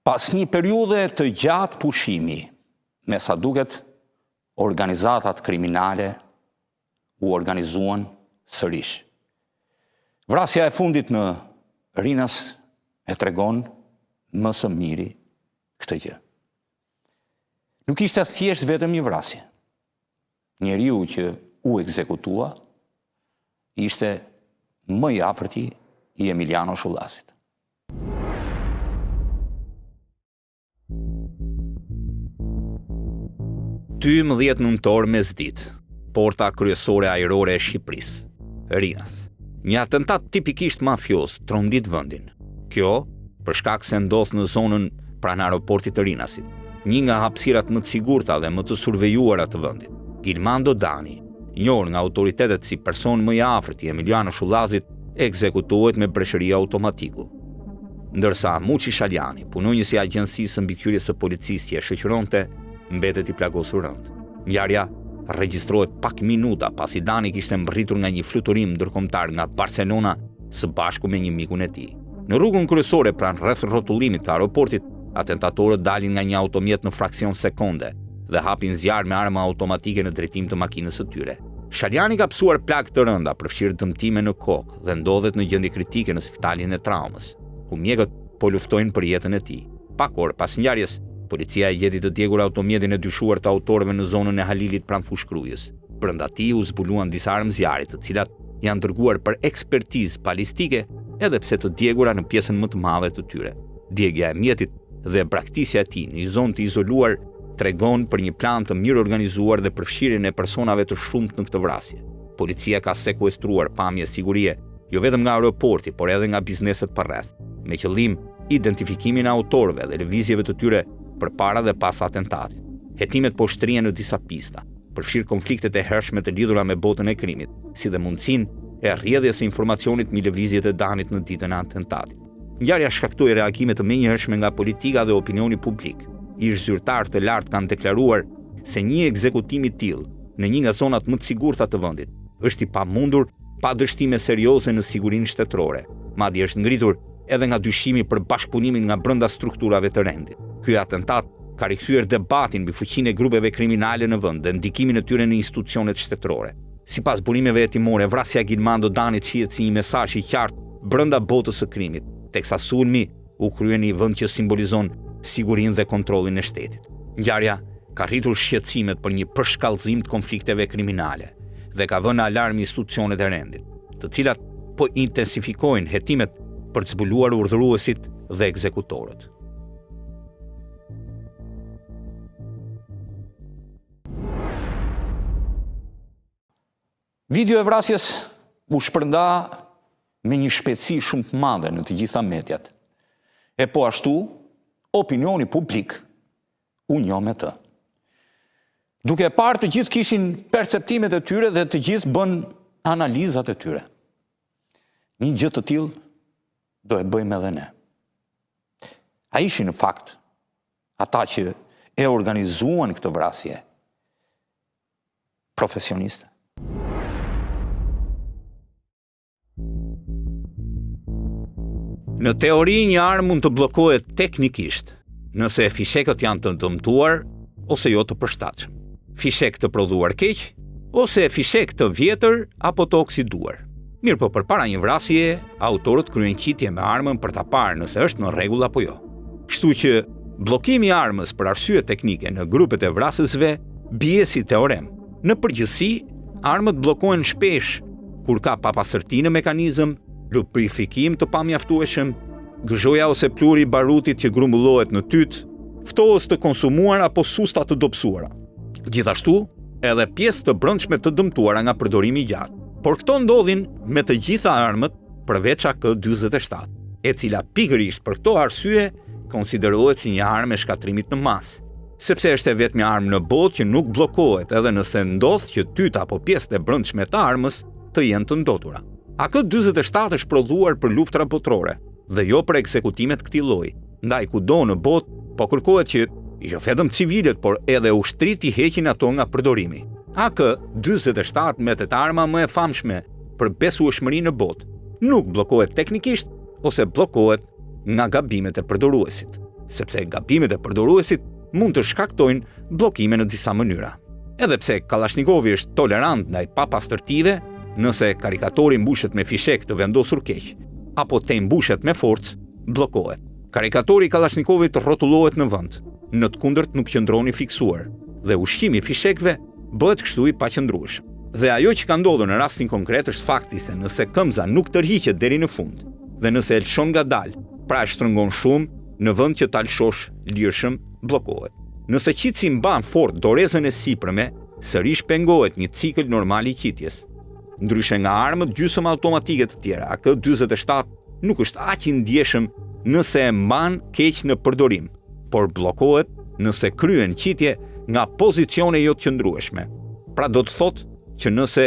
Pas një periudhe të gjatë pushimi, me sa duket organizatat kriminale u organizuan sërish. Vrasja e fundit në Rinas e tregon më së miri këtë gjë. Nuk ishte thjesht vetëm një vrasje. Njeriu që u ekzekutua ishte më i afërti i Emiliano Shullasit. Ty 11 nëntor mesditë, porta kryesore ajrore e Shqipërisë, Rinas. Një atentat tipikisht mafios trondit vendin. Kjo, për shkak se ndodh në zonën pranë aeroportit të Rinasit, një nga hapësirat më të sigurta dhe më të survejuara të vendit. Gilmando Dani, i njohur nga autoritetet si person më i afërt i Emiliano Shullasit, ekzekutohet me breshëri automatiku. Ndërsa Muçi Shaljani, punonjës i agjencisë mbikëqyrjes së policisë që e shoqëronte, mbetet i plagosur rënd. Ngjarja regjistrohet pak minuta pasi Dani kishte mbërritur nga një fluturim ndërkombëtar nga Barcelona së bashku me një mikun e tij. Në rrugën kryesore pranë rreth rrotullimit të aeroportit, atentatorët dalin nga një automjet në fraksion sekonde dhe hapin zjarr me arma automatike në drejtim të makinës së tyre. Shaljani ka psuar plagë të rënda, përfshirë dëmtime në kokë dhe ndodhet në gjendje kritike në spitalin e traumës, ku mjekët po luftojnë për jetën e tij. Pak orë pas ngjarjes, policia e gjeti të djegur automjetin e dyshuar të autorëve në zonën e Halilit pranë fushkrujës. Brenda tij u zbuluan disa armë zjarri, të cilat janë dërguar për ekspertizë balistike, edhe pse të djegura në pjesën më të madhe të tyre. Djegja e mjetit dhe braktisja e tij në një zonë të izoluar tregon për një plan të mirë organizuar dhe përfshirjen e personave të shumtë në këtë vrasje. Policia ka sekuestruar pamje sigurie, jo vetëm nga aeroporti, por edhe nga bizneset përreth, me qëllim identifikimin e autorëve dhe lëvizjeve të tyre përpara dhe pas atentatit. Hetimet po shtrihen në disa pista, përfshirë konfliktet e hershme të lidhura me botën e krimit, si dhe mundësinë e rrjedhjes së informacionit mbi lëvizjet e Danit në ditën e atentatit. Ngjarja shkaktoi reagime të menjëhershme nga politika dhe opinioni publik. Ish zyrtarë të lartë kanë deklaruar se një ekzekutim i tillë në një nga zonat më të sigurta të vendit është i pamundur pa dështime serioze në sigurinë shtetërore. Madje është ngritur edhe nga dyshimi për bashkëpunimin nga brenda strukturave të rendit. Ky atentat ka rikthyer debatin mbi fuqinë e grupeve kriminale në vend dhe ndikimin e tyre në institucionet shtetërore. Sipas burimeve hetimore, vrasja e Gilmando Danit shihet si një mesazh i qartë brenda botës së krimit, teksa sulmi u krye në një vend që simbolizon sigurinë dhe kontrollin e shtetit. Ngjarja ka rritur shqetësimet për një përshkallëzim të konflikteve kriminale dhe ka vënë alarm institucionet e rendit, të cilat po intensifikojnë hetimet për të zbuluar urdhëruesit dhe ekzekutorët. Video e vrasjes u shpërnda me një shpejtësi shumë të madhe në të gjitha mediat. E po ashtu, opinioni publik u njoh me të. Duke parë të gjithë kishin perceptimet e tyre dhe të gjithë bën analizat e tyre. Një gjë të tillë do e bëjmë edhe ne. A ishin në fakt ata që e organizuan këtë vrasje profesionistë? Në teori, një armë mund të bllokohet teknikisht nëse fishekët janë të dëmtuar ose jo të përshtatshëm. Fishek të prodhuar keq ose fishek të vjetër apo të oksiduar. Mirë po, përpara një vrasje, autorët kryen qitje me armën për ta parë nëse është në rregull apo jo. Kështu që bllokimi i armës për arsye teknike në grupet e vrasësve bie si teorem. Në përgjithësi, armët bllokohen shpesh kur ka papastërti në mekanizëm, lubrifikim të pamjaftueshëm, gëzhoja ose pluri i barutit që grumbullohet në tyt, ftohës të konsumuar apo susta të dobësuara. Gjithashtu, edhe pjesë të brendshme të dëmtuara nga përdorimi i gjatë. Por këto ndodhin me të gjitha armët përveç AK-47, e cila pikërisht për këto arsye konsiderohet si një armë e shkatrimit në masë, sepse është e vetmja armë në botë që nuk bllokohet edhe nëse ndodh që tyta apo pjesët e brendshme të armës të jenë të ndotura. AK-47 është prodhuar për luftra botërore dhe jo për ekzekutimet këtij lloji. Ndaj kudo në botë po kërkohet që jo vetëm civilët, por edhe ushtrit i heqin ato nga përdorimi. AK-47 mbetet arma më e famshme për besueshmëri në botë. Nuk bllokohet teknikisht ose bllokohet nga gabimet e përdoruesit. sepse gabimet e përdoruesit mund të shkaktojnë bllokime në disa mënyra. Edhe pse Kallashnikovi është tolerant ndaj papastërtive, nëse karikatori mbushet me fishek të vendosur keq, apo te mbushet me forcë, bllokohet. Karikatori i Kalashnikovit rrotullohet në vend, në të kundërt nuk qëndroni fiksuar, dhe ushqimi i fishekëve bëhet kështu i paqëndrueshëm. Dhe ajo që ka ndodhur në rastin konkret është fakti se nëse këmbza nuk tërhiqet deri në fund, dhe nëse e lëshon ngadalë, pra e shtrëngon shumë, në vend që ta lëshosh lirshëm, bllokohet. Nëse qitësi mban fort dorezën e sipërme, sërish pengohet një cikël normal i qitjes. Ndryshe nga armët gjysmë automatike të tjera, AK-47 nuk është aq i ndjeshëm nëse e mban keq në përdorim, por bllokohet nëse kryen qitje nga pozicione jo të qëndrueshme. Pra do të thotë që nëse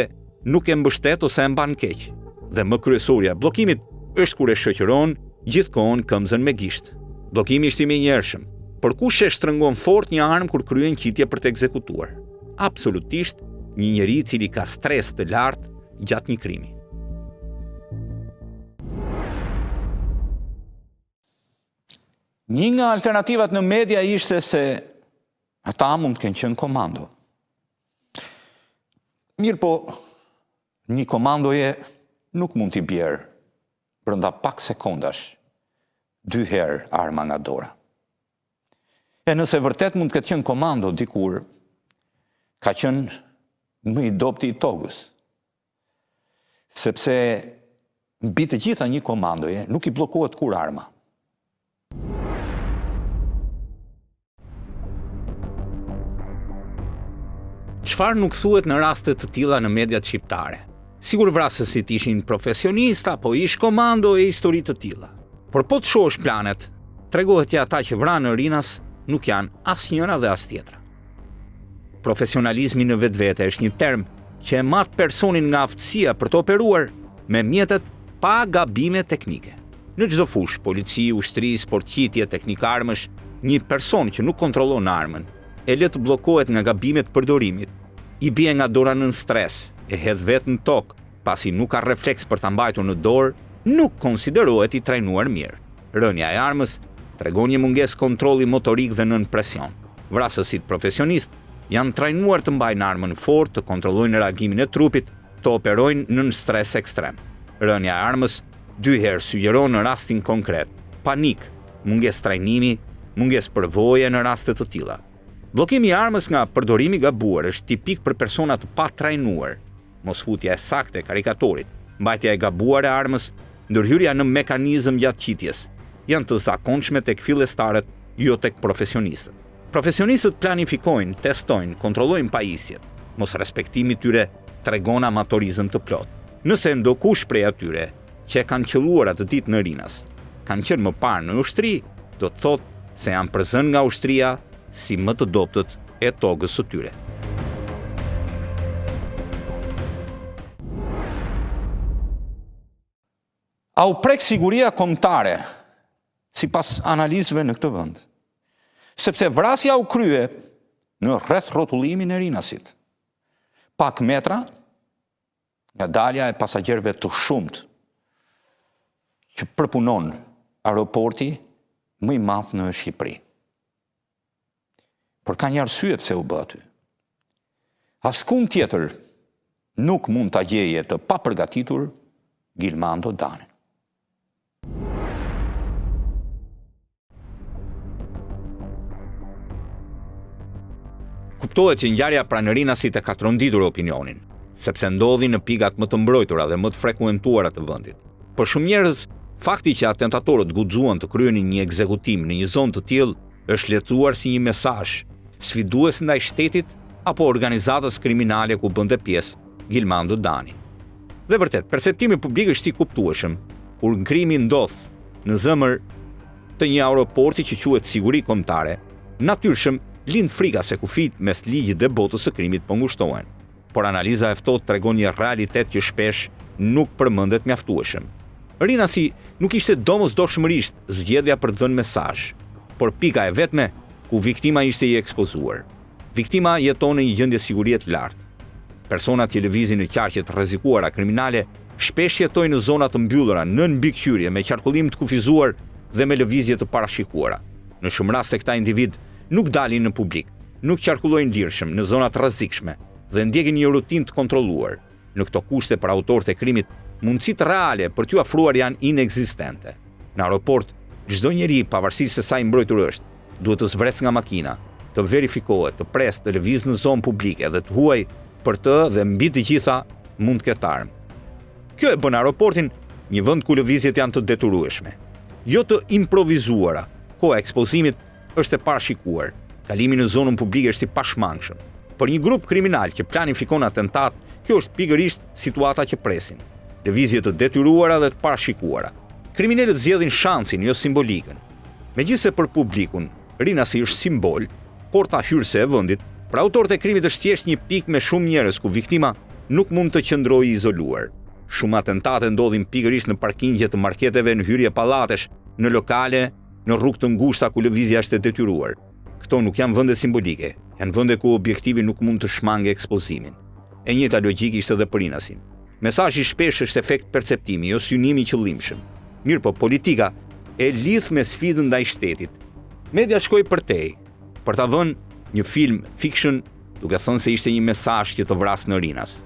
nuk e mbështet ose e mban keq. Dhe më kryesorja e bllokimit është kur e shoqëron gjithkohon këmbën me gisht. Bllokimi është i menjëhershëm, por kush e shtrëngon fort një armë kur kryen qitje për të ekzekutuar? Absolutisht një njeri i cili ka stres të lartë gjatë një krimi. Një nga alternativat në media ishte se ata mund të kenë qenë komando. Mirë po, një komandoje nuk mund t'i bjerë brenda pak sekondash 2 herë arma nga dora. E nëse vërtet mund të ketë qenë komando dikur, ka qenë më i dobti i tokës. Sepse mbi të gjitha një komandoje nuk i bllokohet kur arma. Çfarë nuk thuhet në raste të tilla në mediat shqiptare? Sigur vrasësit ishin profesionista, apo ish komando e histori të tilla. Por po të shohësh planet, tregohet që ata që vranë në Rinas nuk janë as njëra dhe as tjetra. Profesionalizmi në vetvete është një term që e mat personin nga aftësia për të operuar me mjetet pa gabime teknike. Në çdo fushë, polici, ushtri, sportqitje, teknik armësh, një person që nuk kontrollon armën e le të bllokohet nga gabimet përdorimit, i bie nga dora nën stres, e hedh vetë në tokë, pasi nuk ka refleks për ta mbajtur në dorë, nuk konsiderohet i trajnuar mirë. Rënja e armës tregon një mungesë kontrolli motorik dhe nën presion. Vrasësit profesionist janë trajnuar të mbajnë armën fort, të kontrollojnë reagimin e trupit, të operojnë nën stres ekstrem. Rënja e armës 2 herë sugjeron në rastin konkret panik, mungesë trajnimi, mungesë përvoje në raste të tilla. Bllokimi i armës nga përdorimi gabuar është tipik për persona të pa trajnuar. Mosfutja e saktë e karikatorit, mbajtja e gabuar e armës, ndërhyrja në mekanizëm gjatë qitjes, janë të zakonshme tek fillestarët, jo tek profesionistët. Profesionistët planifikojnë, testojnë, kontrollojnë pajisjet. Mos respektimi tyre tregon amatorizëm të plot. Nëse ndokush prej atyre që e kanë qelluar atë ditë në Rinas, kanë qenë më parë në ushtri, do të thotë se janë përzën nga ushtria si më të dobtët e tokës së tyre. A u prek siguria kombëtare sipas analizëve në këtë vend? Sepse vrasja u krye në rreth rrotullimin e Rinasit. Pak metra nga dalja e pasagjerëve të shumt që përpunon aeroporti më i madh në Shqipëri. Por ka një arsye pse u bë aty. Askund tjetër nuk mund ta gjeje të papërgatitur Gilmando Danin. Kuptohet që ngjarja pranë Rinasit e ka tronditur opinionin, sepse ndodhi në pikat më të mbrojtura dhe më të frekuentuara të vendit. Për shumë njerëz, fakti që atentatorët guxuan të kryenin një ekzekutim në një zonë të tillë është lecuar si një mesazh sfidues ndaj shtetit apo organizatës kriminale ku bënte pjesë Gilmando Dani. Dhe vërtet, perceptimi publik është i kuptueshëm kur krimi ndodh në zemër të një aeroporti që quhet siguri kombëtare. Natyrshëm lind frika se kufijt mes ligjit dhe botës së krimit po ngushtohen. Por analiza e ftohtë tregon një realitet që shpesh nuk përmendet mjaftueshëm. Rinasi nuk ishte domosdoshmërisht zgjedhja për të dhënë mesazh, por pika e vetme ku viktima ishte i ekspozuar. Viktima jeton në një gjendje sigurie të lartë. Personat që lëvizin në qarqe të rrezikuara kriminale shpesh jetojnë në zona të mbyllura nën mbikëqyrje me qarkullim të kufizuar dhe me lëvizje të parashikuara. Në shumë raste këta individ nuk dalin në publik, nuk qarkullojnë lirshëm në zonat rrezikshme dhe ndjekin një rutinë të kontrolluar. Në këto kushte për autorët e krimit, mundësitë reale për t'u afruar janë inekzistente. Në aeroport, çdo njeri, pavarësisht se sa i mbrojtur është, duhet të zvres nga makina, të verifikohet, të pres, të lëviz në zonë publike dhe të huaj për të dhe mbi të gjitha mund të ketë armë. Kjo e bën aeroportin një vend ku lëvizjet janë të detyrueshme, jo të improvizuara. Koha e ekspozimit është e parashikuar. Kalimi në zonën publike është i pashmangshëm. Për një grup kriminal që planifikon atentat, kjo është pikërisht situata që presin. Lëvizje të detyruara dhe të parashikuara. Kriminalët zgjedhin shansin, jo simbolikën. Megjithëse për publikun, Rinasi është simbol, porta hyrëse e vendit, për autorët e krimit është thjesht një pikë me shumë njerëz ku viktima nuk mund të qëndrojë i izoluar. Shumë atentate ndodhin pikërisht në parkingje të marketeve, në hyrje pallatesh, në lokale, në rrugë të ngushta ku lëvizja është e detyruar. Këto nuk janë vende simbolike, janë vende ku objektivi nuk mund të shmangë ekspozimin. E njëjta logjikë ishte edhe për Rinasin. Mesazhi shpesh është efekt perceptimi, jo synimi i qëllimshëm. Mirë po, politika e lidh me sfidën ndaj shtetit. Media shkoi përtej, për ta vënë një film fiction, duke thënë se ishte një mesazh që të vrasë në Rinas.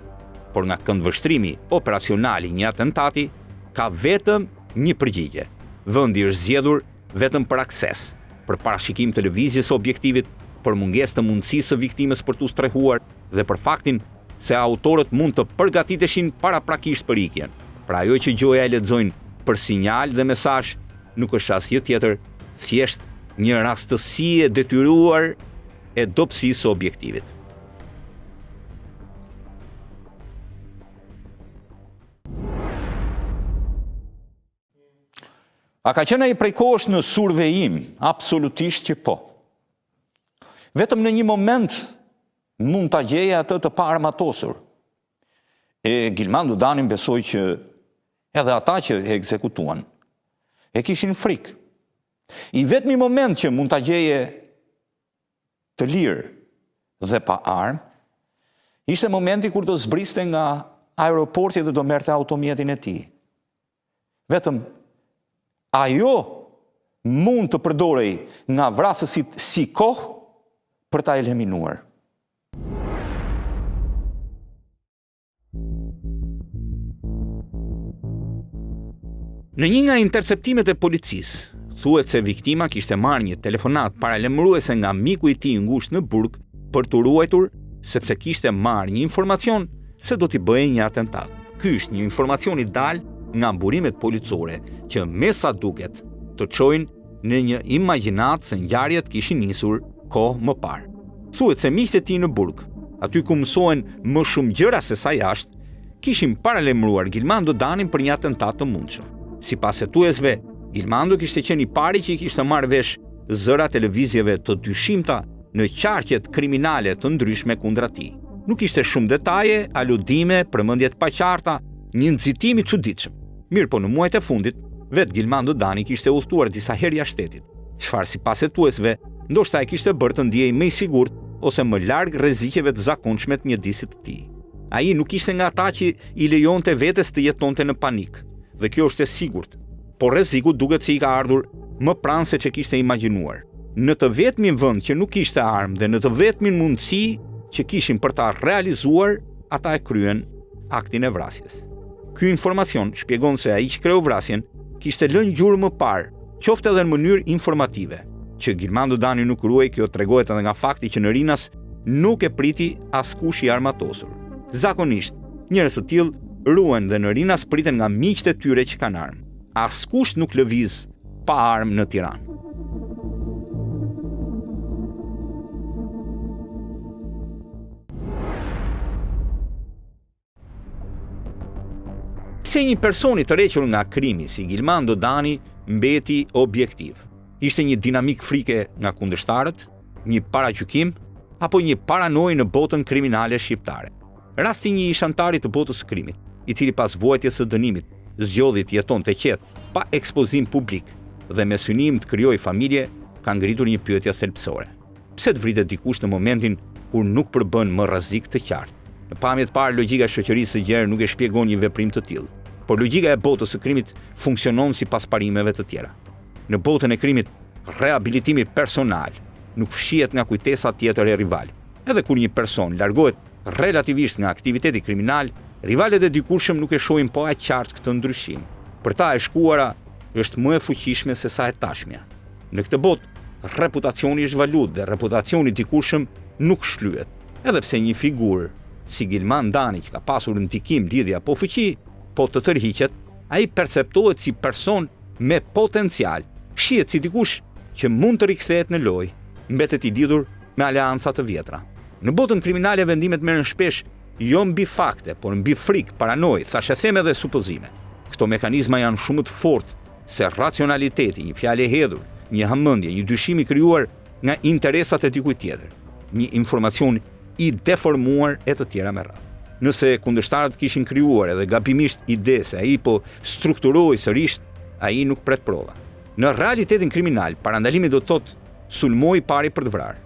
Por nga këndvështrimi operacional i një atentati, ka vetëm një përgjigje. Vendi është zgjedhur vetëm për akses, për parashikim të lëvizjes së objektivit, për mungesë të mundësisë së viktimës për t'u strehuar dhe për faktin se autorët mund të përgatiteshin paraprakisht për ikjen. Pra ajo që gjoja e lexojnë për sinjal dhe mesazh nuk është asgjë tjetër, thjesht një rastësi e detyruar e dobësisë së objektivit. A ka qenë ai prej kohësh në survejim? Absolutisht që po. Vetëm në një moment mund ta gjeje atë të paarmatosur. E Gilmandu Danin besoi që edhe ata që e ekzekutuan e kishin frikë. I vetmi moment që mund ta gjeje të lirë dhe pa armë ishte momenti kur do zbriste nga aeroporti dhe do merrte automjetin e tij. Vetëm ajo mund të përdorej nga vrasësit si kohë për ta eliminuar. Në një nga interceptimet e policisë, thuhet se viktima kishte marrë një telefonat paralajmëruese nga miku i tij i ngushtë në burg për të ruajtur sepse kishte marrë një informacion se do t'i bëjë një atentat. Ky është një informacion i dalë nga burimet policore që me sa duket të çojnë në një imagjinat se ngjarjet kishin nisur kohë më parë. Thuhet se miqtë e tij në burg, aty ku mësohen më shumë gjëra se sa jashtë, kishin paralajmëruar Gilmandu Danin për një atentat të mundshëm. Sipas hetuesve, Gilmandu kishte qenë i pari që i kishte marrë vesh zëra televizjeve të dyshimta në qarqet kriminale të ndryshme kundra tij. Nuk ishte shumë detaje, aludime, përmendje të paqarta, një nxitim i çuditshëm. Mirë po në muajt e fundit, vetë Gilmandu Dani kishte udhëtuar disa herë jashtë shtetit, çfarë sipas hetuesve, ndoshta e kishte bërë të ndjej më i sigurt ose më larg rrezikeve të zakonshme të mjedisit të tij. Ai nuk ishte nga ata që i lejonte vetes të jetonte në panik, dhe kjo është e sigurt. Por rreziku duket se i ka ardhur më pranë se që kishte imagjinuar. Në të vetmin vend që nuk kishte armë dhe në të vetmin mundësi që kishin për ta realizuar, ata e kryen aktin e vrasjes. Ky informacion shpjegon se ai që kreu vrasjen kishte lënë gjurmë më parë, qoftë edhe në mënyrë informative. Që Gilmandu Dani nuk ruaj, kjo tregohet edhe nga fakti që në Rinas nuk e priti askush i armatosur. Zakonisht, njerëz të tillë ruhen dhe në Rinas priten nga miqtë e tyre që kanë armë. Askush nuk lëviz pa armë në Tiranë. Pse një person i tërhequr nga krimi si Gilmandu Dani mbeti objektiv? Ishte një dinamik frike nga kundërshtarët, një paragjykim apo një paranojë në botën kriminale shqiptare? Rasti një ish antari të botës së krimit, i cili pas vuajtjes së dënimit zgjodhi të jetonte qetë, pa ekspozim publik dhe me synim të krijojë familje, ka ngritur një pyetje thelbësore. Pse të vritet dikush në momentin kur nuk përbën më rrezik të qartë? Në pamje të parë, logjika e shoqërisë së gjerë nuk e shpjegon një veprim të tillë, por logjika e botës së krimit funksionon sipas parimeve të tjera. Në botën e krimit, rehabilitimi personal nuk fshihet nga kujtesa tjetër e rivalit. Edhe kur një person largohet relativisht nga aktiviteti kriminal, rivalet e dikurshëm nuk e shohin po aq qartë këtë ndryshim. Për ta e shkuara është më e fuqishme se sa e tashmja. Në këtë botë, reputacioni është valutë dhe reputacioni dikurshëm nuk shlyhet. Edhe pse një figurë si Gilman Dani që ka pasur ndikim, lidhje apo fuqi, po të tërhiqet, ai perceptohet si person me potencial, shihet si dikush që mund të rikthehet në lojë, mbetet i lidhur me aleanca të vjetra. Në botën kriminale vendimet merren shpesh jo mbi fakte, por mbi frikë, paranojë, thashëtheme dhe supozime. Këto mekanizma janë shumë të fortë se racionaliteti, një fjalë e hedhur, një hamendje, një dyshim i krijuar nga interesat e dikujt tjetër, një informacion i deformuar e të tjera me radhë. Nëse kundërshtarët kishin krijuar edhe gabimisht ide se ai po strukturoi sërish, ai nuk pret prova. Në realitetin kriminal, parandalimi do të thotë sulmoj pari për të vrarë.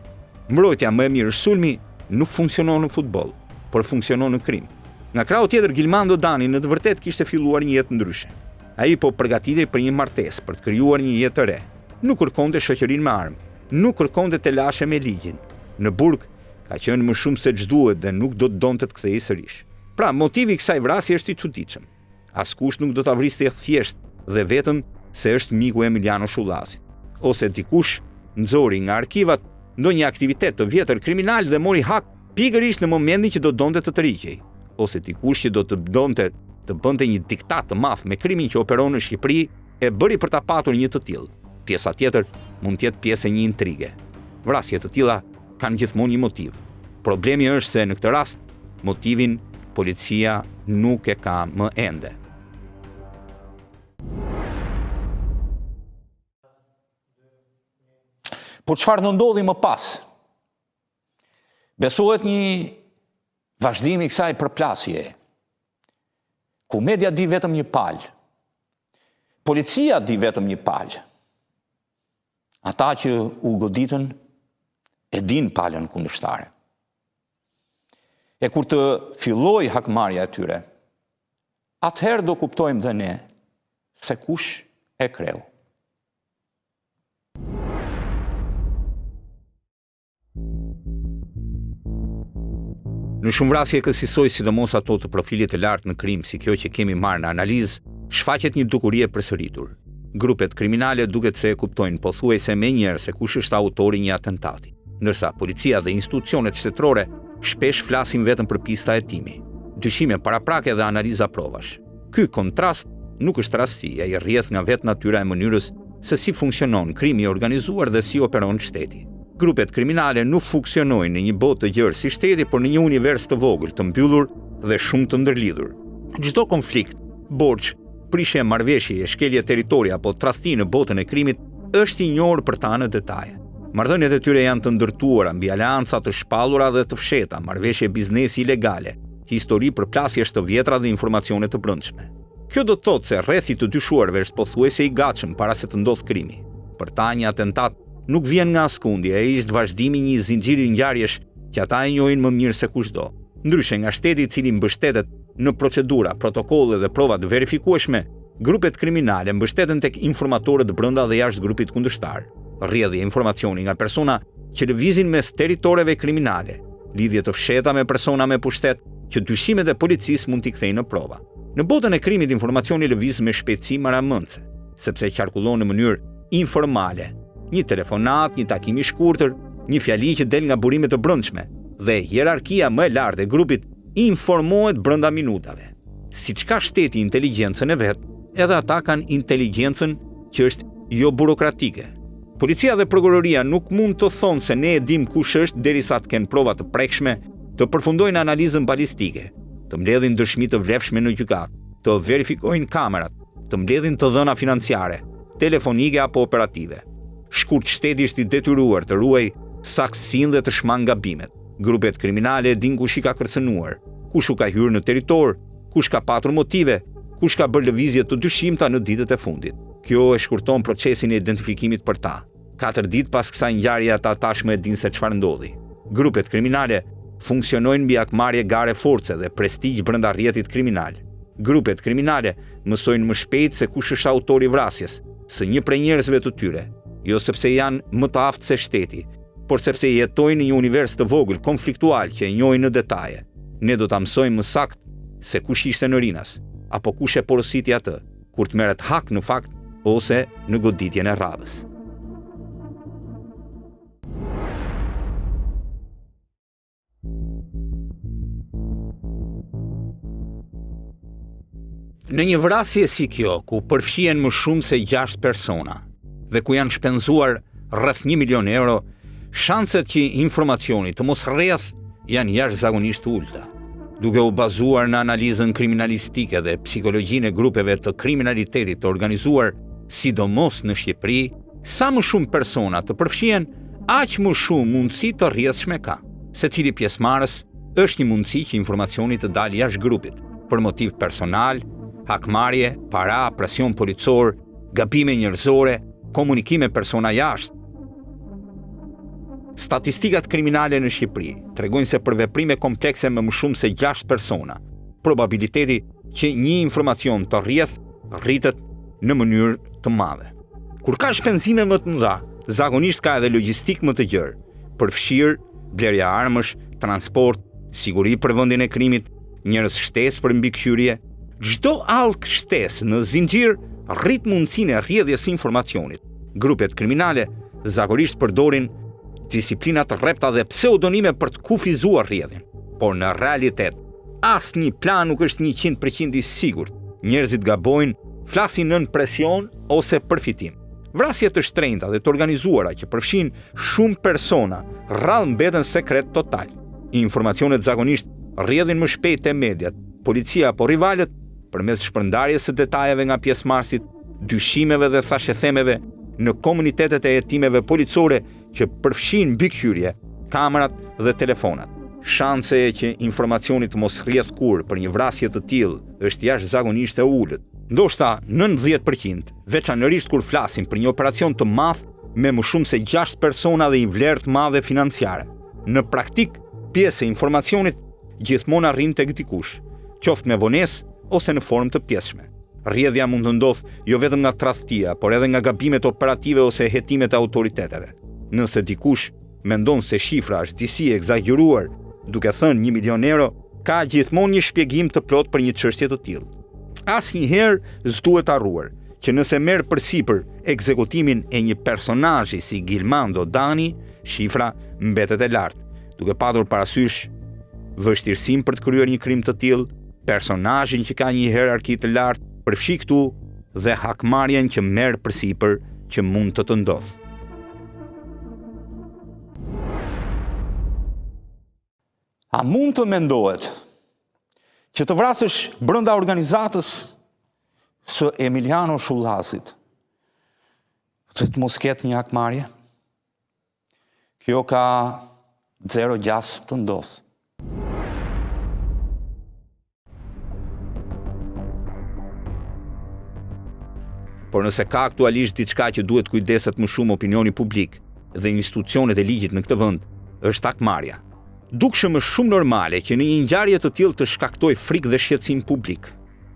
Mbrojtja më e mirë është sulmi, nuk funksionon në futboll, por funksionon në krim. Nga krahu tjetër, Gilmando Dani në të vërtetë kishte filluar një jetë ndryshe. Ai po përgatitej për një martesë, për të krijuar një jetë të re. Nuk kërkonte shoqërinë me armë, nuk kërkonte të lashe me ligjin. Në burg ka qenë më shumë se ç'duhet dhe nuk do të donte të kthehej sërish. Pra, motivi i kësaj vrasje është i çuditshëm. Askush nuk do ta vriste thjesht dhe vetëm se është miku Emiliano Shullasit, ose dikush nxori nga arkivat ndonjë aktivitet të vjetër kriminal dhe mori hak pikërisht në momentin që do donte të tërhiqej, ose dikush që do të donte të bënte një diktat të madh me krimin që operon në Shqipëri e bëri për ta patur një të tillë. Pjesa tjetër mund të jetë pjesë e një intrige. Vrasje të tilla kanë gjithmonë një motiv. Problemi është se në këtë rast motivin policia nuk e ka më ende. Po çfarë do ndodhi më pas? Besohet një vazhdim i kësaj përplasje, ku media di vetëm një palë, policia di vetëm një palë. Ata që u goditën e din palën kundërshtare. E kur të filloj hakmarrja e tyre, atëherë do kuptojmë dhe ne se kush e kreu. Në shumë vrasje kësaj, sidomos ato të profilit të lartë në krim, si kjo që kemi marrë në analizë, shfaqet një dukuri e përsëritur. Grupet kriminale duket se e kuptojnë pothuajse menjëherë se kush është autori i një atentati, ndërsa policia dhe institucionet shtetërore shpesh flasin vetëm për pista e timi, dyshime paraprake dhe analiza provash. Ky kontrast nuk është rasti, ai rrjedh nga vetë natyra e mënyrës se si funksionon krimi i organizuar dhe si operon shteti. Grupet kriminale nuk funksionojnë në një botë të gjerë si shteti, por në një univers të vogël, të mbyllur dhe shumë të ndërlidhur. Çdo konflikt, borxh, prishje marrëveshje, shkelje territori apo tradhti në botën e krimit është i njohur për ta në detaje. Marrëdhëniet e tyre janë të ndërtuara mbi aleanca të shpallura dhe të fshehta, marrëveshje biznesi ilegale, histori përplasjesh të vjetra dhe informacione të brendshme. Kjo do të thotë se rrethi të dyshuarve është pothuajse i gatshëm para se të ndodhë krimi. Për ta një atentat nuk vjen nga askundje, ai është vazhdimi i një zinxhiri ngjarjesh që ata e njohin më mirë se kushdo. Ndryshe nga shteti i cili mbështetet në procedura, protokolle dhe prova të verifikueshme, grupet kriminale mbështeten tek informatorët brenda dhe jashtë grupit kundërshtar. Rrjedhje informacioni nga persona që lëvizin mes territoreve kriminale, lidhje të fshehta me persona me pushtet që dyshimet e policisë mund t'i kthejnë në prova. Në botën e krimit informacioni lëviz me shpejtësi maramëndse, sepse qarkullon në mënyrë informale. Një telefonat, një takim i shkurtër, një fjali që del nga burimet të brendshme dhe hierarkia më e lartë e grupit informohet brenda minutave. Siç ka shteti inteligjencën e vet, edhe ata kanë inteligjencën që është jo burokratike. Policia dhe prokuroria nuk mund të thonë se ne e dim kush është derisa të kenë prova të prekshme, të përfundojnë analizën balistike, të mbledhin dëshmi të vlefshme në gjykatë, të verifikojnë kamerat, të mbledhin të dhëna financiare, telefonike apo operative. Shkurt shteti është i detyruar të ruaj saktësinë dhe të shmang gabimet. Grupet kriminale din kush i ka kërcënuar, kush u ka hyrë në territor, kush ka patur motive, kush ka bërë lëvizje të dyshimta në ditët e fundit. Kjo e shkurton procesin e identifikimit për ta. 4 ditë pas kësaj ngjarje ata tashmë e dinë se çfarë ndodhi. Grupet kriminale funksionojnë mbi akmarrje gare force dhe prestigj brenda rrjetit kriminal. Grupet kriminale mësojnë më shpejt se kush është autori i vrasjes, së një prej njerëzve të tyre, jo sepse janë më të aftë se shteti, por sepse jetojnë në një univers të vogël, konfliktual që e njohin në detaje. Ne do ta mësojmë më saktë se kush ishte në Rinas, apo kush e porositi atë, kur të merret hak në fakt ose në goditjen e rradhës. Në një vrasje si kjo, ku përfshihen më shumë se 6 persona dhe ku janë shpenzuar rreth 1 milion euro, shanset që informacioni të mos rrjedh janë jashtëzakonisht ulta. Duke u bazuar në analizën kriminalistike dhe psikologjinë e grupeve të kriminalitetit të organizuar, sidomos në Shqipëri, sa më shumë persona të përfshihen, aq më shumë mundësi të rrjedhshme ka. Secili pjesëmarrës është një mundësi që informacioni të dalë jashtë grupit, për motiv personal, hakmarrje, para, presion policor, gabime njerëzore, komunikime persona jashtë. Statistikat kriminale në Shqipëri tregojnë se për veprime komplekse me më shumë se 6 persona, probabiliteti që një informacion të rrjedh rritet në mënyrë të madhe. Kur ka shpenzime më të mëdha, zakonisht ka edhe logjistik më të gjerë, përfshirë blerja armësh, transport, siguri për vendin e krimit, njerëz shtesë për mbikëqyrje. Çdo allk shtesë në zinxhir rrit mundësinë e rrjedhjes së informacionit. Grupet kriminale zakonisht përdorin disiplinat rrepta dhe pseudonime për të kufizuar rrjedhjen. Por në realitet, asnjë plan nuk është 100% i sigurt. Njerëzit gabojnë, flasin nën presion ose përfitim. Vrasje të shtrenjta dhe të organizuara që përfshin shumë persona rrallë mbeten sekret total. Informacionet zakonisht rrjedhin më shpejt te mediat, policia apo rivalët përmes shpërndarjes së detajeve nga pjesëmarrësit, dyshimeve dhe thashethemeve në komunitetet e hetimeve policore që përfshin mbikëqyrje, kamerat dhe telefonat. Shanse që informacioni të mos rrjedh kur për një vrasje të tillë është jashtëzakonisht e ulët. Ndoshta 90%, veçanërisht kur flasim për një operacion të madh me më shumë se 6 persona dhe një vlerë të madhe financiare. Në praktik, pjesë e informacionit gjithmonë arrin tek dikush, qoftë me vonesë ose në formë të pjesshme. Rrjedhja mund të ndodhë jo vetëm nga tradhtia, por edhe nga gabimet operative ose hetimet e autoriteteve. Nëse dikush mendon se shifra është disi e egzageruar, duke thënë 1 milion euro, ka gjithmonë një shpjegim të plot për një çështje të tillë. Asnjëherë s'duhet harruar që nëse merr përsipër ekzekutimin e një personazhi si Gilmando Dani, shifra mbetet e lartë, duke patur parasysh vështirësinë për të kryer një krim të tillë, personazhin që ka një hierarki të lartë, përfshi këtu dhe hakmarrjen që merr përsipër që mund të ndodhë. A mund të mendohet që të vrasësh brenda organizatës së Emiliano Shullazit që të mos ketë një hakmarrje? Kjo ka 0,6 të ndodhë. Por nëse ka aktualisht diçka që duhet kujdeset më shumë opinioni publik dhe institucionet e ligjit në këtë vend, është hakmarrja. Dukshëm është shumë normale që në një ngjarje të tillë të shkaktoj frikë dhe shqetësim publik,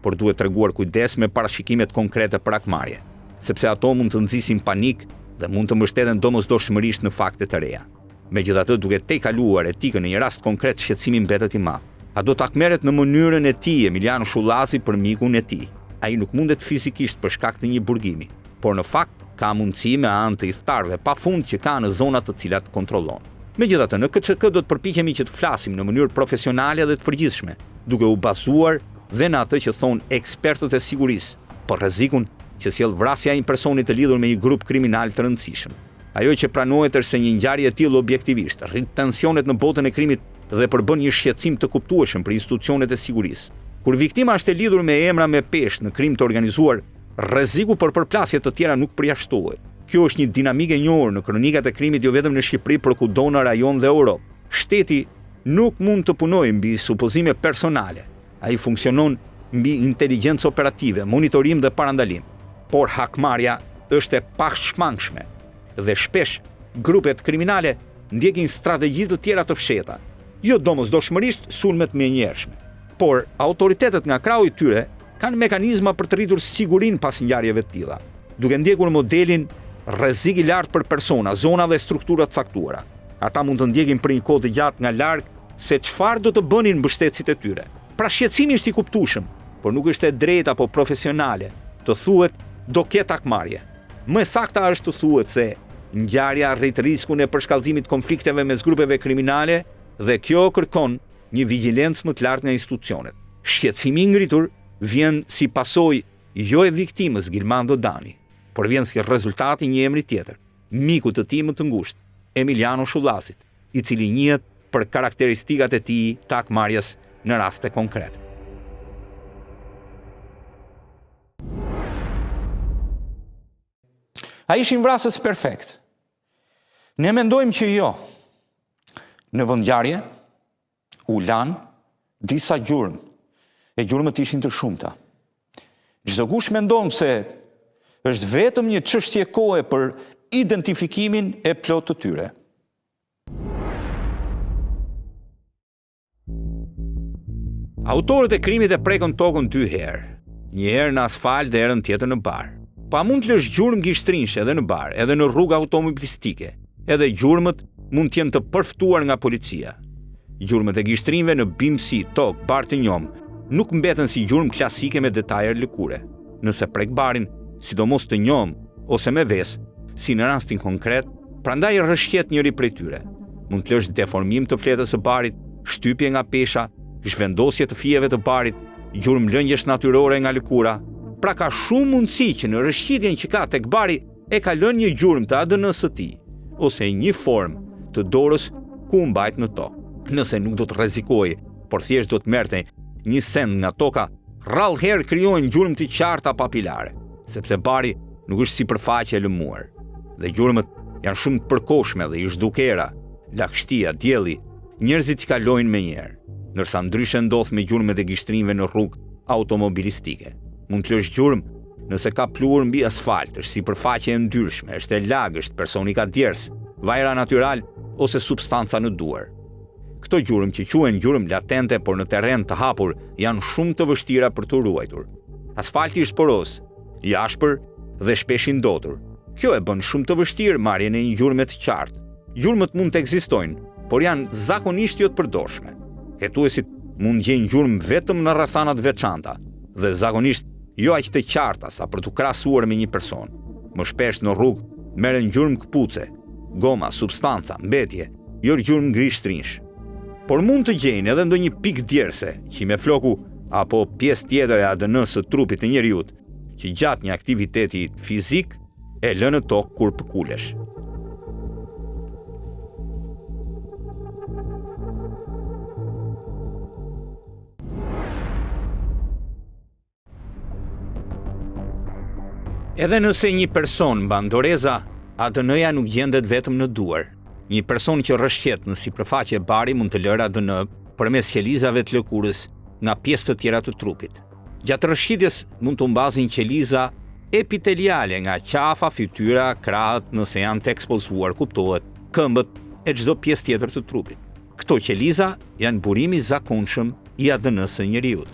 por duhet treguar kujdes me parashikimet konkrete për hakmarrje, sepse ato mund të nxisin panik dhe mund të mbështeten domosdoshmërisht në fakte të reja. Megjithatë, duke tejkaluar etikën në një rast konkret, shqetësimi mbetet i madh. A do të hakmerret në mënyrën e tij Emiliano Shullazi për mikun e tij? Ai nuk mundet fizikisht për shkak të një burgimi, por në fakt ka mundësi me anë të idhtarëve pafund që ka në zonat të cilat kontrollon. Megjithatë, në KÇK do të përpiqemi që të flasim në mënyrë profesionale dhe të përgjithshme, duke u bazuar dhe në atë që thonë ekspertët e sigurisë për rrezikun që sjell vrasja e një personi të lidhur me një grup kriminal të rëndësishëm. Ajo që pranohet është se një ngjarje e tillë objektivisht rrit tensionet në botën e krimit dhe përbën një shqetësim të kuptueshëm për institucionet e sigurisë. Kur viktima është e lidhur me emra me peshë në krim të organizuar, rreziku për përplasje të tjera nuk përjashtohet. Kjo është një dinamikë e njohur në kronikat e krimit jo vetëm në Shqipëri, por kudo në rajon dhe Europë. Shteti nuk mund të punojë mbi supozime personale. Ai funksionon mbi inteligjencë operative, monitorim dhe parandalim. Por hakmarrja është e pashmangshme dhe shpesh grupet kriminale ndjekin strategji të tjera të fshehta, jo domosdoshmërisht sulmet menjëhershme. Por autoritetet nga krahu i tyre kanë mekanizma për të rritur sigurinë pas ngjarjeve të tilla, duke ndjekur modelin rrezik i lartë për persona, zona dhe struktura të caktuara. Ata mund të ndjekin për një kohë të gjatë nga larg se çfarë do të bënin mbështetësit e tyre. Pra shqetësimi është i kuptueshëm, por nuk është e drejtë apo profesionale të thuhet do ketë akmarrje. Më sakta është të thuhet se ngjarja rrit riskun e përshkallëzimit konflikteve mes grupeve kriminale dhe kjo kërkon një vigjilencë më të lartë nga institucionet. Shqetësimi i ngritur vjen si pasojë jo e viktimës Gilmando Dani, por vjen si rezultati i një emri tjetër, miku të tij më të ngushtë, Emiliano Shullasit, i cili njihet për karakteristikat e tij të akmarrjes në raste konkrete. A ishin vrasës perfekt? Ne mendojmë që jo. Në vendngjarje u lanë disa gjurmë, e gjurmët ishin të shumta. Çdo kush mendon se është vetëm një çështje kohe për identifikimin e plotë të tyre. Autorët e krimit e prekën tokën 2 herë, një herë në asfalt dhe herën tjetër në bar. Pa mund të lësh gjurmë gishtrinjsh edhe në bar, edhe në rrugë automobilistike, edhe gjurmët mund të jenë të përftuar nga policia. Gjurmët e gishtrinjve në bimësi, tokë, bar të njom, nuk mbeten si gjurmë klasike me detaje lëkure. Nëse prek barin, sidomos të njom ose me ves, si në rastin konkret, prandaj rrëshqet njëri prej tyre. Mund të lësh deformim të fletës së barit, shtypje nga pesha, zhvendosje të fijeve të barit, gjurmë lëngjesh natyrore nga lëkura. Pra ka shumë mundësi që në rrëshqitjen që ka tek bari e ka lënë një gjurmë të ADN-s së tij, ose një formë të dorës ku u mbajt në tokë. Nëse nuk do të rrezikojë, por thjesht do të merrte një send nga toka, rrallëherë krijohen gjurmë të qarta papilare, sepse bari nuk është sipërfaqe e lëmuar. Dhe gjurmët janë shumë të përkohshme dhe i zhdukera, lagështia, dielli, njerëzit që kalojnë me njerë, ndërsa ndryshe ndodh me gjurmët e gishtrinjve në rrugë automobilistike. Mund të lësh gjurmë nëse ka pluhur mbi asfalt, është sipërfaqe e ndyrshme, është e lagësht, personi ka djers, vajra natyral ose substanca në duar. Këto gjurmë që quhen gjurmë latente por në terren të hapur janë shumë të vështira për të ruajtur. Asfalti është poros, i ashpër dhe shpesh i ndotur. Kjo e bën shumë të vështirë marrjen e një gjurme të qartë. Gjurmët mund të ekzistojnë, por janë zakonisht jo të përdorshme. Hetuesit mund gjejnë gjurmë vetëm në rrethanat veçanta dhe zakonisht jo aq të qarta sa për të krahasuar me një person. Më shpesh në rrugë merren gjurmë këpuce, goma, substanca, mbetje, jo gjurmë gishtrinjsh. Por mund të gjejnë edhe ndonjë pikë djerse, që me floku apo pjesë tjetër e ADN-s së trupit të njeriut, që gjatë një aktiviteti fizik e lënë në tokë kur përkulesh. Edhe nëse një person mban doreza, ADN-ja nuk gjendet vetëm në duar. Një person që rrëshqet në sipërfaqe bari mund të lërë ADN përmes qelizave të lëkurës nga pjesë të tjera të trupit. Gjatë rrëshqitjes mund të mbazin qeliza epiteliale nga qafa, fytyra, krahët nëse janë të ekspozuar, kuptohet, këmbët e çdo pjesë tjetër të trupit. Këto qeliza janë burimi i zakonshëm i ADN-s së njeriut.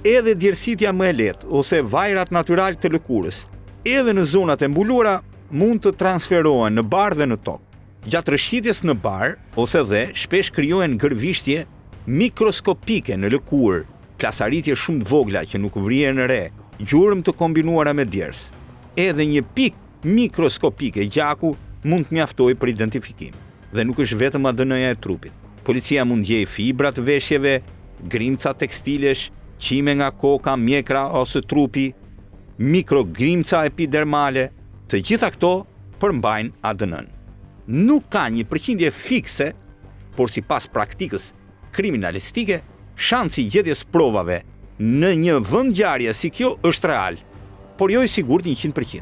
Edhe djersitja më e lehtë ose vajrat natyral të lëkurës, edhe në zonat e mbuluara mund të transferohen në bar dhe në tokë. Gjatë rrëshqitjes në bar ose dhe shpesh krijohen gërvishtje mikroskopike në lëkurë, plasaritje shumë të vogla që nuk vrihen re, gjurmë të kombinuara me djers. Edhe një pikë mikroskopike gjaku mund të mjaftojë për identifikim. Dhe nuk është vetëm ADN-ja e trupit. Policia mund gjejë fibra të veshjeve, grimca tekstilesh, qime nga koka, mjekra ose trupi, mikrogrimca epidermale, të gjitha këto përmbajnë ADN-n. Nuk ka një përqindje fikse, por sipas praktikës kriminalistike, shansi i gjetjes provave në një vendngjarje si kjo është real, por jo i sigurt 100%.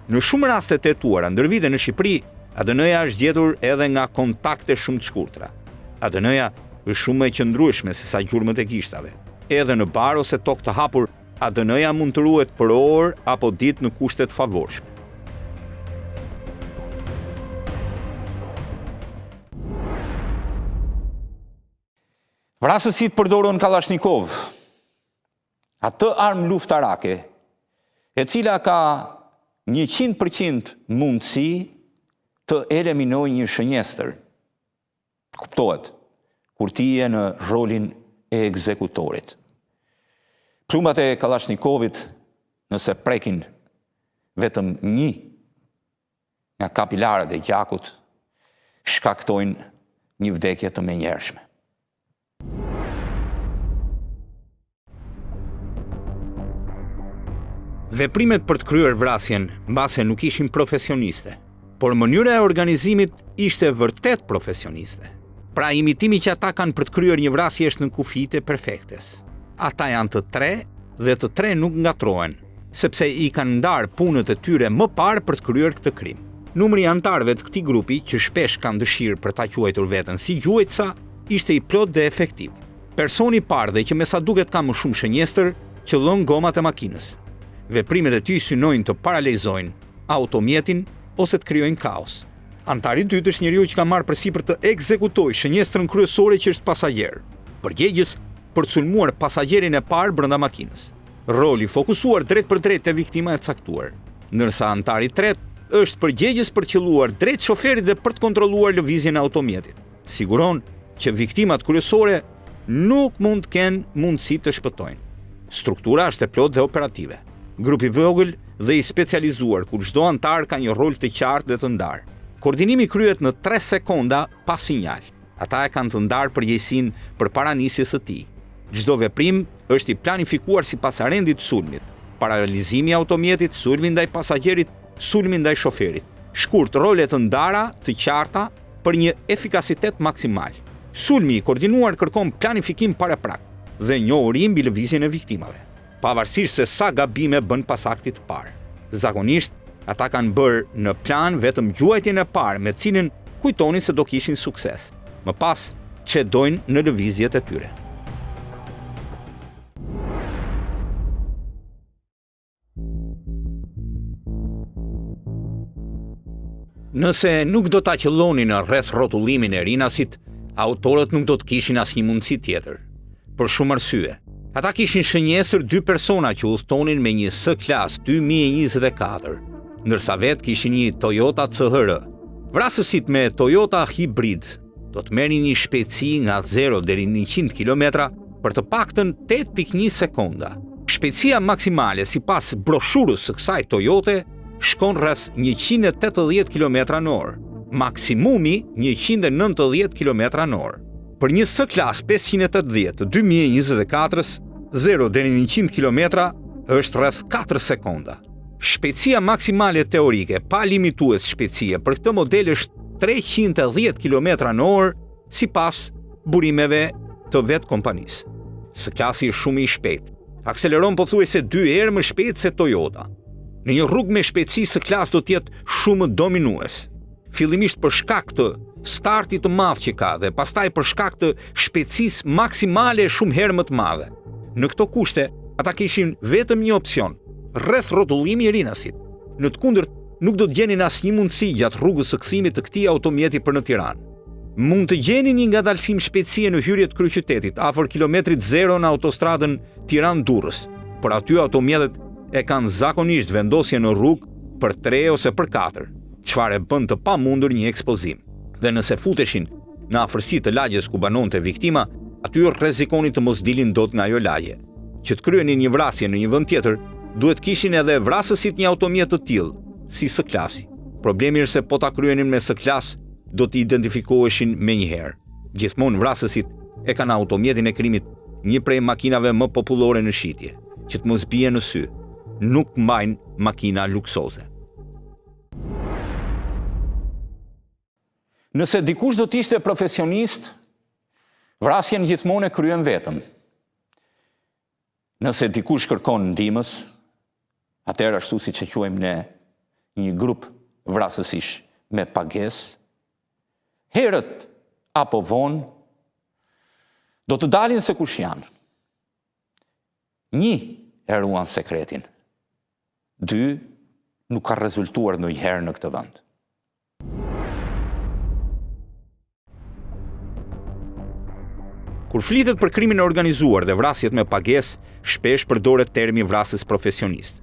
Në shumë raste të hetuara ndër vite në Shqipëri, ADN-ja është gjetur edhe nga kontakte shumë të shkurtra. ADN-ja është shumë më e qëndrueshme se sa gjurmët e gishtave. Edhe në bar ose tokë të hapur, ADN-ja mund të ruhet për orë apo ditë në kushte të favorshme. Vrasësit përdorën 100% mundësi të eliminoj një shënjestër. Kuptohet, kur ti je në rolin e ekzekutorit. Plumbat e Kalashnikovit, nëse prekin vetëm një nga kapilarët e gjakut, shkaktojnë një vdekje të menjëhershme. Veprimet për të kryer vrasjen mbase nuk ishin profesioniste, por mënyra e organizimit ishte vërtet profesioniste. Pra imitimi që ata kanë për të kryer një vrasje është në kufijtë e perfektes. Ata janë të tre dhe të tre nuk ngatrohen, sepse i kanë ndarë punët e tyre më parë për të kryer këtë krim. Numri i anëtarëve të këtij grupi, që shpesh kanë dëshirë për ta quajtur veten si gjuajtësa, ishte i plot dhe efektiv. Personi i parë dhe që me sa duket ka më shumë shënjestër, qëllon gomat e makinës. Veprimet e tij synojnë të paralajzojnë automjetin ose të krijojnë kaos. Antari i dytë është njeriu që ka marrë përsipër të ekzekutojë shënjestrën kryesore që është pasagjer, përgjegjës për të sulmuar pasagjerin e parë brenda makinës. Roli fokusuar drejt për drejt te viktima e caktuar, ndërsa antari i tretë është përgjegjës për të qelluar drejt shoferit dhe për të kontrolluar lëvizjen e automjetit. Siguron që viktimat kryesore nuk mund të kenë mundësi të shpëtojnë. Struktura është e plotë dhe operative. Grupi vogël dhe i specializuar, kur çdo antar ka një rol të qartë dhe të ndarë. Koordinimi kryhet në 3 sekonda pas sinjal. Ata e kanë të ndarë përgjegjësinë përpara nisjes së tij. Çdo veprim është i planifikuar sipas arendit të sulmit. Paralizimi i automjetit, sulmi ndaj pasagjerit, sulmi ndaj shoferit. Shkurt, role të ndara, të qarta për një efikasitet maksimal. Sulmi i koordinuar kërkon planifikim paraprak dhe njohuri mbi lëvizjen e viktimave, pavarësisht se sa gabime bën pas aktit të parë. Zakonisht, ata kanë bërë në plan vetëm gjuajtjen e parë me cilin kujtonin se do kishin sukses. Më pas, çedojnë në lëvizjet e tyre. Nëse nuk do ta qellonin rreth rrotullimin e rinasit, autorët nuk do të kishin asnjë mundësi tjetër. Për shumë arsye. Ata kishin shënjesur 2 persona që udhtonin me një S-Class 2024, ndërsa vetë kishin një Toyota CHR. Vrasësit me Toyota Hybrid do të merrin një shpejtësi nga 0 deri në 100 km për të paktën 8.1 sekonda. Shpejtësia maksimale sipas broshurës së kësaj Toyote shkon rreth 180 km/h, maksimumi 190 km/h. Për një S-Class 580 të 2024-s, 0 deri në 100 km është rreth 4 sekonda. Shpejtësia maksimale teorike pa limitues shpejtësie për këtë model është 310 km/h sipas burimeve të vetë kompanisë. S-Classi është shumë i shpejtë. Akseleron pothuajse 2 herë më shpejt se Toyota. Në një rrugë me shpejtësi S-Class do të jetë shumë dominues. Fillimisht për shkak të startit të madh që ka dhe pastaj për shkak të shpejtësisë maksimale shumë herë më të madhe. Në këto kushte, ata kishin vetëm një opsion, rreth rrotullimi i rinasit. Në të kundërt, nuk do të gjenin asnjë mundësi gjatë rrugës së kthimit të këtij automjeti për në Tiranë. Mund të gjeni një ngadalësim shpejtësie në hyrje të kryeqytetit, afër kilometrit 0 në autostradën Tiranë-Durrës. Por aty automjetet e kanë zakonisht vendosje në rrugë për 3 ose për 4, çfarë bën të pamundur një ekspozim. Dhe nëse futeshin në afërsi të lagjes ku banonte viktima, aty rrezikonin të mos dilin dot nga ajo lagje. Që të kryenin një vrasje në një vend tjetër, duhet kishin edhe vrasësit një automjet të tillë, si S-Classi. Problemi është se po ta kryenin me S-Class, do të identifikoheshin menjëherë. Gjithmonë vrasësit e kanë automjetin e krimit, një prej makinave më popullore në shitje, që të mos bie në sy. Nuk mbajnë makina luksoze. Nëse dikush do të ishte profesionist, vrasjen gjithmonë e kryen vetëm. Nëse dikush kërkon ndihmës, atëherë ashtu siç e quajmë ne, një grup vrasësish me pagesë, herët apo vonë do të dalin se kush janë. 1 e ruan sekretin. 2 nuk ka rezultuar ndonjëherë në këtë vend. Kur flitet për krimin e organizuar dhe vrasjet me pagesë, shpesh përdoret termi vrasës profesionist.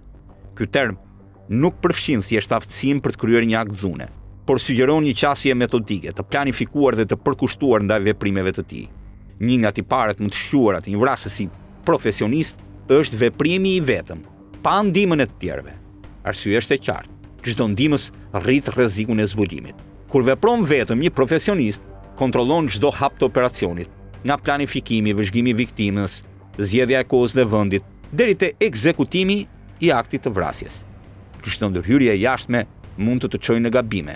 Ky term nuk përfshin thjesht aftësinë për të kryer një akt dhune, por sugjeron një qasje metodike, të planifikuar dhe të përkushtuar ndaj veprimeve të tij. Një nga tiparet më të shquara të një vrasësi profesionist është veprimi i vetëm, pa ndihmën e të tjerëve. Arsyeja është e qartë. Çdo ndihmës rrit rrezikun e zbulimit. Kur vepron vetëm një profesionist, kontrollon çdo hap të operacionit, nga planifikimi, vëzhgimi i viktimës, zgjedhja e kohës dhe vendit, deri te ekzekutimi i aktit të vrasjes. Çdo ndërhyrje e jashtme mund të çojë në gabime,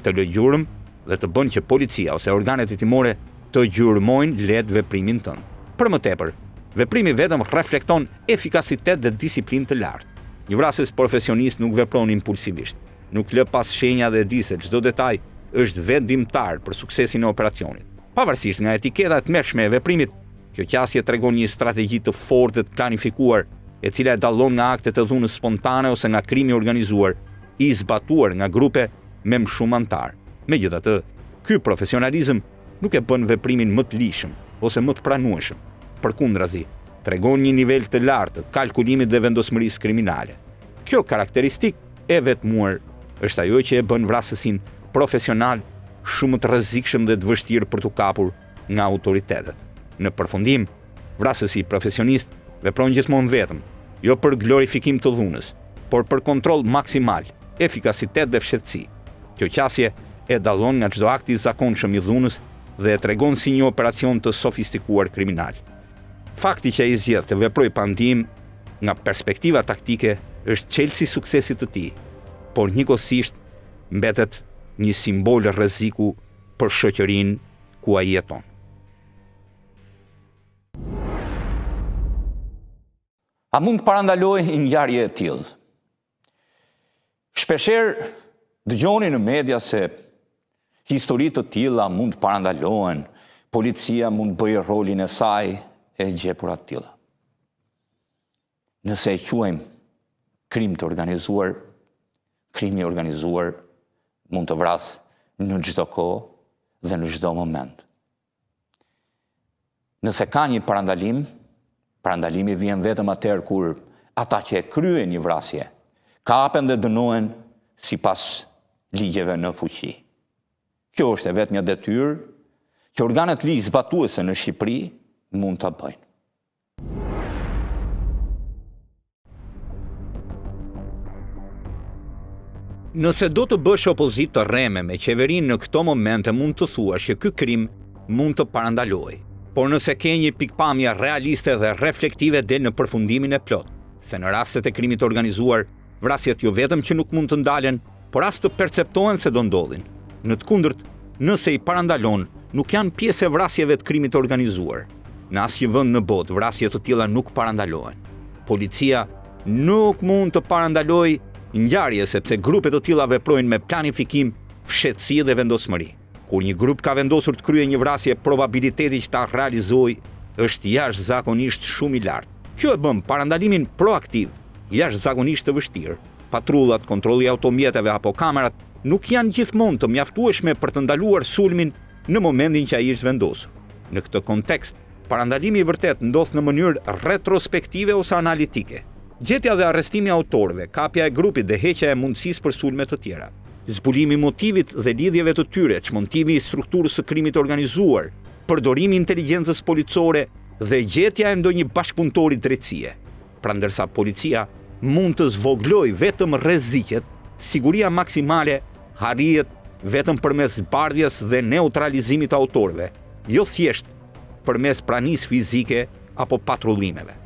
të lëgjurëm dhe të bën që policia ose organet hetimore të gjurmojnë lehtë veprimin tënd. Për më tepër, veprimi vetëm reflekton efikasitet dhe disiplinë të lartë. Një vrasës profesionist nuk vepron impulsivisht, nuk lë pas shenja dhe di se çdo detaj është vendimtar për suksesin e operacionit. Pavarësisht nga etiketa e tmerrshme e veprimit, kjo qasje tregon një strategji të fortë të planifikuar, e cila e dallon nga aktet e dhunës spontane ose nga krimi organizuar, i zbatuar nga grupe me më shumë antar. Megjithatë, ky profesionalizëm nuk e bën veprimin më të lishëm ose më të pranueshëm. Përkundrazi, tregon një nivel të lartë të kalkulimit dhe vendosmërisë kriminale. Kjo karakteristikë e vetmuar është ajo që e bën vrasësin profesional shumë të rrezikshëm dhe të vështirë për t'u kapur nga autoritetet. Në përfundim, vrasësi profesionist vepron gjithmonë vetëm, jo për glorifikim të dhunës, por për kontroll maksimal, efikasitet dhe fshehtësi. Kjo qasje e dallon nga çdo akt i zakonshëm i dhunës dhe e tregon si një operacion të sofistikuar kriminal. Fakti që ai zgjedh të veprojë pa ndihmë nga perspektiva taktike është çelësi i suksesit të tij, por njëkohësisht mbetet një simbol rreziku për shoqërinë ku ai jeton. A mund të parandaloj një ngjarje e tillë? Shpeshherë dëgjoni në media se histori të tilla mund të parandalohen, policia mund të bëjë rolin e saj e gjepura të tilla. Nëse e quajmë krim të organizuar, krimi i organizuar mund të vrasë në çdo kohë dhe në çdo moment. Nëse ka një parandalim, parandalimi vjen vetëm atëherë kur ata që e kryen një vrasje kapen dhe dënohen sipas ligjeve në fuqi. Kjo është e vetmja detyrë që organet ligj zbatuese në Shqipëri mund ta bëjnë. Nëse do të bësh opozitë të rreme me qeverinë në këto momente, mund të thuash që ky krim mund të parandalojë. Por nëse ke një pikpamje realiste dhe reflektive del në përfundimin e plot, se në rastet e krimit të organizuar, vrasjet jo vetëm që nuk mund të ndalen, por as të perceptohen se do ndodhin. Në të kundërt, nëse i parandalon, nuk janë pjesë e vrasjeve të krimit të organizuar. Në asnjë vend në botë, vrasje të tilla nuk parandalohen. Policia nuk mund të parandalojë ngjarje sepse grupe të tilla veprojnë me planifikim, fshehtësi dhe vendosmëri. Kur një grup ka vendosur të kryejë një vrasje, probabiliteti që ta realizojë është jashtëzakonisht shumë i lartë. Kjo e bën parandalimin proaktiv jashtëzakonisht të vështirë. Patrullat, kontrolli i automjeteve apo kamerat nuk janë gjithmonë të mjaftueshme për të ndaluar sulmin në momentin që ai është vendosur. Në këtë kontekst, parandalimi i vërtet ndodh në mënyrë retrospektive ose analitike. Gjetja dhe arrestimi i autorëve, kapja e grupit dhe heqja e mundësisë për sulme të tjera. Zbulimi i motivit dhe lidhjeve të tyre, çmontimi i strukturës së krimit të organizuar, përdorimi i inteligjencës policore dhe gjetja e ndonjë bashkëpunëtori drejtësie. Pra ndërsa policia mund të zvoglojë vetëm rreziqet, siguria maksimale arrihet vetëm përmes zbardhjes dhe neutralizimit të autorëve, jo thjesht përmes pranisë fizike apo patrullimeve.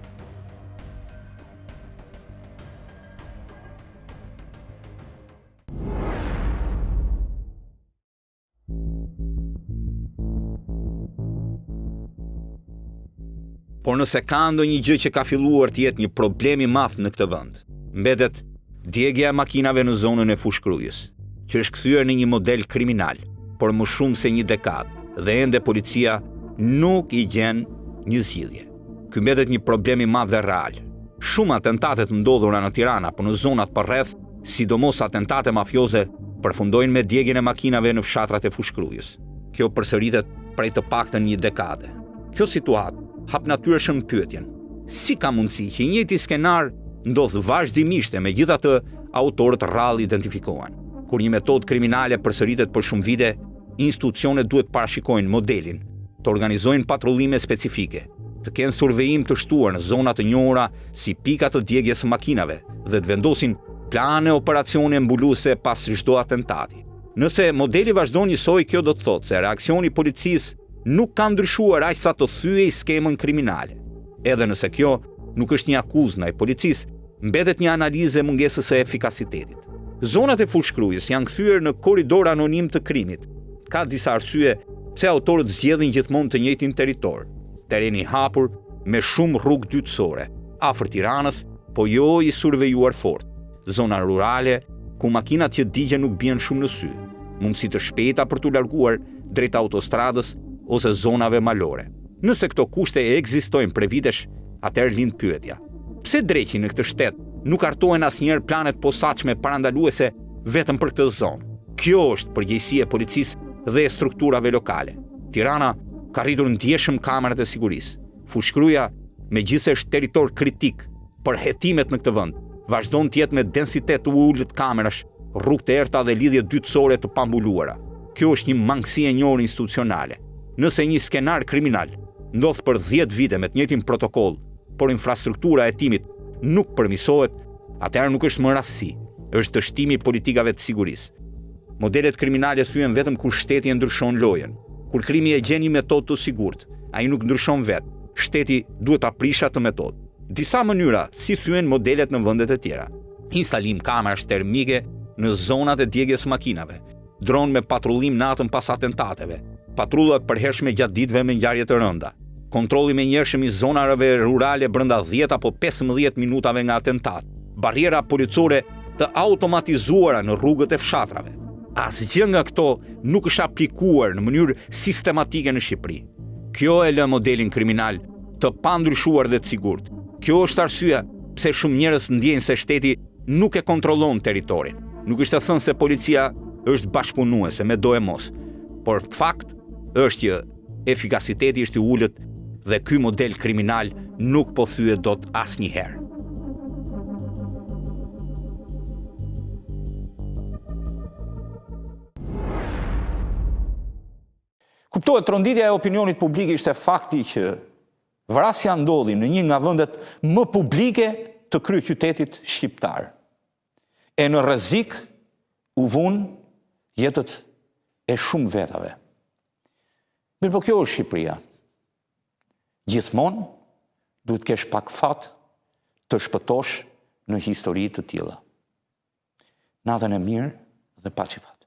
Por nëse ka ndonjë gjë që ka filluar të jetë një problem i madh në këtë vend, mbetet djegja e makinave në zonën e fushkrujës, që është kthyer në një model kriminal, por më shumë se një dekadë dhe ende policia nuk i gjen një zgjidhje. Ky mbetet një problem i madh dhe real. Shumë atentatet ndodhura në Tiranë apo në zonat përreth, sidomos atentate mafioze, përfundojnë me djegjen e makinave në fshatrat e fushkrujës. Kjo përsëritet prej të paktën një dekade. Kjo situatë hap natyrshëm pyetjen: si ka mundësi që i njëjti skenar ndodh vazhdimisht e megjithatë autorët rrallë identifikohen. Kur një metodë kriminale përsëritet për shumë vite, institucionet duhet parashikojnë modelin, të organizojnë patrullime specifike, të kenë survejim të shtuar në zona të njohura si pika të djegjes së makinave dhe të vendosin plane operacione mbuluese pas çdo atentati. Nëse modeli vazhdon njësoj, kjo do të thotë se reaksioni i policisë nuk ka ndryshuar aq sa të thyej skemën kriminale. Edhe nëse kjo nuk është një akuzë ndaj policisë, mbetet një analizë e mungesës së efikasitetit. Zonat e fushkruajës janë kthyer në korridor anonim të krimit. Ka disa arsye pse autorët zgjedhin gjithmonë të njëjtin territor. Tereni i hapur me shumë rrugë dytësore, afër Tiranës, po jo i survejuar fort. Zona rurale ku makinat që digjen nuk bien shumë në sy. Mundësi të shpejta për t'u larguar drejt autostradës ose zonave malore. Nëse këto kushte ekzistojnë prej vitesh, atëherë lind pyetja: pse dreqi në këtë shtet nuk hartohen asnjëherë planet posaçme parandaluese vetëm për këtë zonë? Kjo është përgjegjësia e policisë dhe e strukturave lokale. Tirana ka rritur ndjeshëm kamerat e sigurisë. Fushkruaja, megjithëse është territor kritik për hetimet në këtë vend, vazhdon të jetë me densitet të ulët kamerash, rrugë të errta dhe lidhje dytësore të pambuluara. Kjo është një mangësi e njohur institucionale. Nëse një skenar kriminal ndodh për 10 vite me të njëjtin protokoll, por infrastruktura e timit nuk përmirësohet, atëherë nuk është më rastësi, është dështimi i politikave të sigurisë. Modelet kriminale thyen vetëm kur shteti e ndryshon lojën. Kur krimi e gjen një metodë të sigurt, ai nuk ndryshon vetë. Shteti duhet ta prishë atë metodë. Disa mënyra si thyen modelet në vendet e tjera: instalim kamerash termike në zonat e djegjes së makinave, dron me patrullim natën pas atentateve, patrullat përhershme gjatë ditëve me ngjarje të rënda, kontrolli menjëhershëm i zonave rurale brenda 10 apo 15 minutave nga atentat, barriera policore të automatizuara në rrugët e fshatrave. Asgjë nga këto nuk është aplikuar në mënyrë sistematike në Shqipëri. Kjo e lë modelin kriminal të pandryshuar dhe të sigurt. Kjo është arsyeja pse shumë njerëz ndjejnë se shteti nuk e kontrollon territorin. Nuk është të thënë se policia është bashkëpunuese me do e mos, por fakt është që efikasiteti është i ulët dhe ky model kriminal nuk po thyet dot asnjëherë. Kuptohet, tronditja e opinionit publik ishte fakti që vrasja ndodhi në një nga vendet më publike të kryeqytetit shqiptar. E në rrezik u vun jetët e shumë vetave. Mirë, po kjo është Shqipëria. Gjithmonë duhet kesh pak fat të shpëtosh në histori të tilla. Natën e mirë dhe paçi fat.